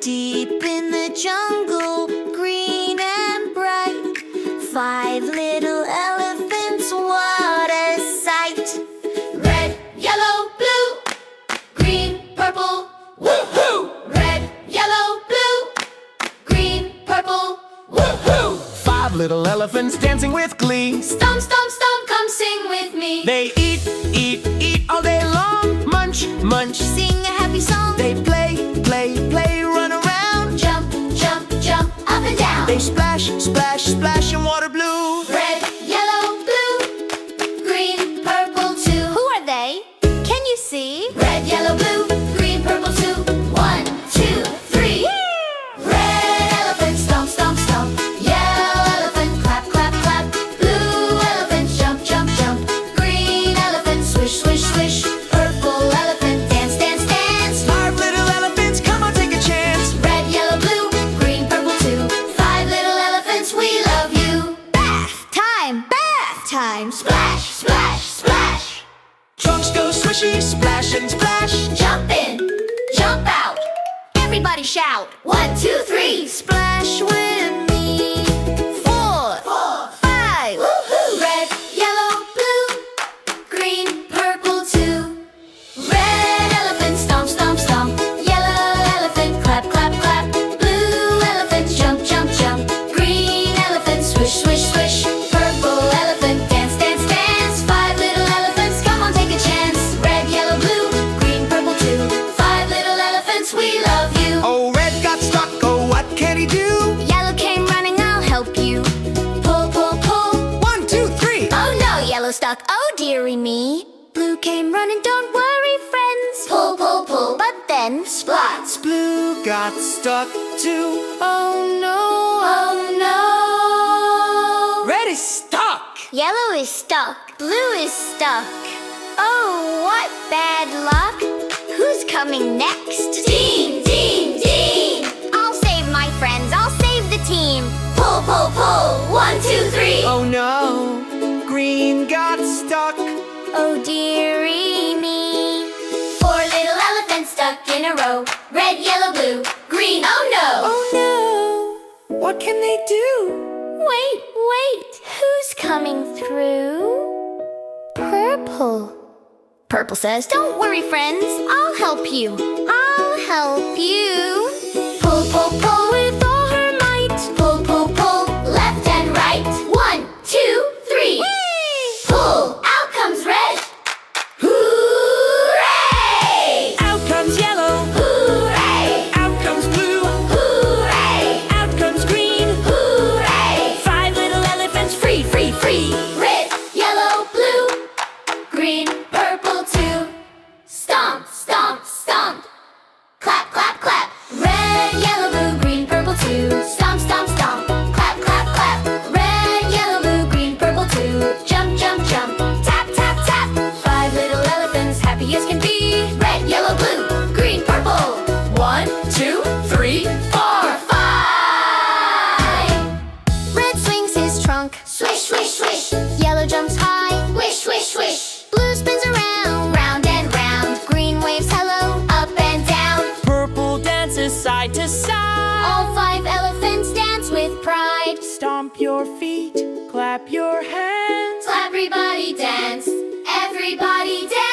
deep in the jungle, green and bright. 5 little elephants, what a sight! Red, yellow, blue, green, purple, woohoo! Red, yellow, blue, green, purple, woohoo! 5 little elephants dancing with glee. Stomp, stomp, stomp, come sing with me. They eat, eat, eat all day long. Munch, munch, Sing a happy song. they play, play, play, run around. Jump, jump, jump, up and down. They splash, splash, splash in water blue. Red, yellow, blue, green, purple too. Who are they? Can you see? Red, yellow, blue, green, purple too. 1, 2, 3. Red elephant, stomp, stomp, stomp. Yellow elephant, clap, clap, clap. Blue elephant, jump, jump, jump. Green elephant, swish, swish, swish. Purple elephant, dance, dance, dance. 5 little elephants, come on, take a chance. Red, yellow, blue, green, purple too. 5 little elephants, we love you. Bath time! Bath time! Splash, splash, splash. Trunks go swishy, splash and splash. Jump in, jump out. Everybody shout! 1, 2, 3. Splash with me! 4, 5. Woohoo! Red, yellow, blue, green, purple too. Red elephant, stomp, stomp, stomp. Yellow elephant, clap, clap, clap. Blue elephant, jump, jump, jump. Green elephant, swish, swish, swish. Purple elephant, dance, dance, dance. 5 little elephants, come on, take a chance. Red, yellow, blue, green, purple too. 5 little elephants, we love you. Oh, red got stuck, oh, what can he do? Yellow came running, I'll help you. Pull, pull, pull. 1, 2, 3. Oh no, yellow stuck, oh dearie me. Blue came running, don't worry friends. Pull, pull, pull. But then, Splots. Blue got stuck too. oh no. Oh no. Red is stuck. Yellow is stuck, blue is stuck. Oh, what bad luck. Who's coming next? Team, team, team. I'll save my friends, I'll save the team. Pull, pull, pull. 1, 2, 3. Oh no, green got stuck. Oh dearie me. 4 little elephants stuck in a row. Red, yellow, blue, green. Oh no. Oh no, what can they do? Wait, wait, who's coming through? Purple. Purple says, don't worry friends, I'll help you. I'll help you. Pull, pull, pull. With all her might. Pull, pull, pull. Left and right. 1, 2, 3. Pull. Out comes red. Hooray! Out comes yellow, Hooray! out comes blue, Hooray! out comes green. Hooray! 5 little elephants, free, free, free. Red, yellow, blue, green, purple too. Stomp, stomp, stomp. Clap, clap, clap. Red, yellow, blue, green, purple too. Stomp, stomp, stomp. Clap, clap, clap. Red, yellow, blue, green, purple too. Jump, jump, jump. Tap, tap, tap. 5 little elephants, happy as can be. Red, yellow, blue, green, purple. 1, 2, 3, 4, 5. Red swings his trunk. Swish, swish, swish. Yellow jumps high. Wish, swish, swish. Blue spins around. Round and round. Green waves hello. Up and down. Purple dances side to side. All 5 elephants dance with pride. Stomp your feet, clap your hands. Everybody dance. Everybody dance.